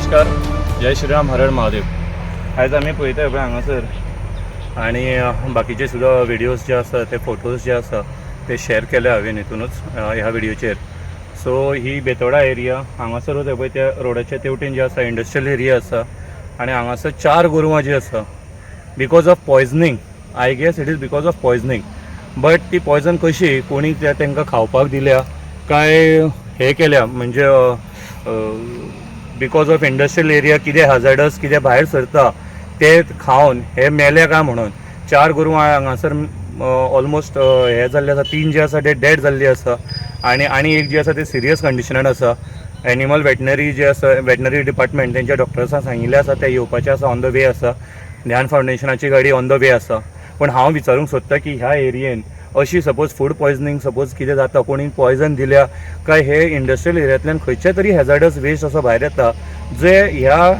नमस्कार, जय श्रीराम, हर हर महादेव. आज आम्ही पळयता पळय हांगासर आनी बाकीचे सुद्धा व्हिडिओज जे आसा ते फोटोज जे आसा ते शेअर केले हांवें हितूनच ह्या व्हिडिओचेर. सो ही बेतोडा एरिया हांगासर होता पळय त्या रोडाच्या तेवटेन जे आसा इंडस्ट्रियल एरिया आसा आनी हांगासर 4 गोरवां जी आसा because of poisoning. I guess it is because of poisoning. But ती पॉयजन कशी कोणी तांकां खावपाक दिल्या काय हे केल्या म्हणजे बिकॉज ऑफ इंडस्ट्रियल एरिया कितें हजार्डस कितें भायर सरता ते खावन हे मेले काय म्हणून 4 गोरवां हांगासर ऑलमोस्ट हे जाल्ले आसा. 3 जे आसा ते डेड जाल्ली आसा आनी एक जी आसा ते सिरियस कंडिशनान आसा. एनिमल वेटनरी जे आसा वेटनरी डिपार्टमेंट तेंच्या डॉक्टर्सांक सांगिल्लें आसा ते येवपाचें आसा, ऑन द वे आसा. ध्यान फावंडेशनाची गाडी ऑन द वे आसा. पण हांव विचारूंक सोदता की ह्या एरियेन अशी सपोज फूड पॉयजनींग सपोज कितें जाता, कोणी पॉयजन दिल्या काय हे इंडस्ट्रियल एरियांतल्यान खंयचे तरी हॅजार्डस वेस्ट असो भायर येता जे ह्या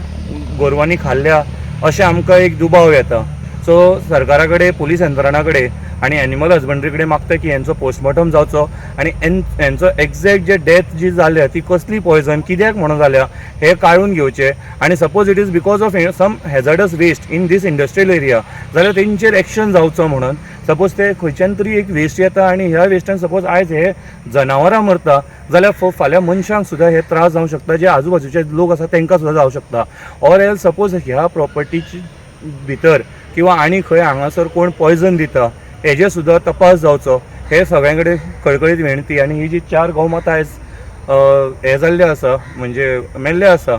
गोरवांनी खाल्ल्या अशें आमकां एक दुबाव येता. सो सरकारा कडेन, पुलीस यंत्रणा कडेन आनी एनिमल हजबंड्री कडेन मागता की हेंचो पोस्टमॉर्टम जावचो आनी हेंचो एक्झॅक्ट जे डेथ जी जाल्या ती कसली पॉयजन कित्याक म्हणून जाल्या हे काळून घेवचें. आनी suppose it is because of some hazardous waste in this industrial area जाल्यार तेंचेर एक्शन जावचो म्हणून. सपोज ते खंयच्यान तरी एक वेस्ट येता आनी ह्या वेस्टान सपोज आयज हे जनावरां मरता जाल्यार फाल्यां मनशांक सुद्दां हे त्रास जावंक शकता, जे आजूबाजूचे लोक आसा तांकां सुद्दां जावंक शकता. ऑर एल्स सपोज ह्या प्रॉपर्टीची भितर किंवा आनी खंय हांगासर कोण पॉयजन दिता हेजे सुद्दां तपास जावचो. हे सगळ्यां कडेन कळकळीत विनंती. आनी ही जी 4 गोवमाता आयज हे जाल्ले आसा म्हणजे मेल्ले आसा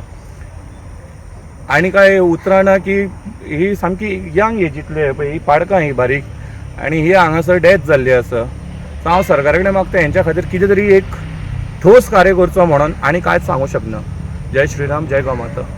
आनी काय उतरां ना की ही सामकी यंग एजींतले पळय ही पाडकां ही बारीक आनी ही हांगासर डेथ जाल्ली आसा. सो हांव सरकारा कडेन मागता हेंच्या खातीर कितें तरी एक ठोस कार्य करचो म्हणून. आनी कांयच सांगूं शकना. जय श्रीराम, जय गोमाता.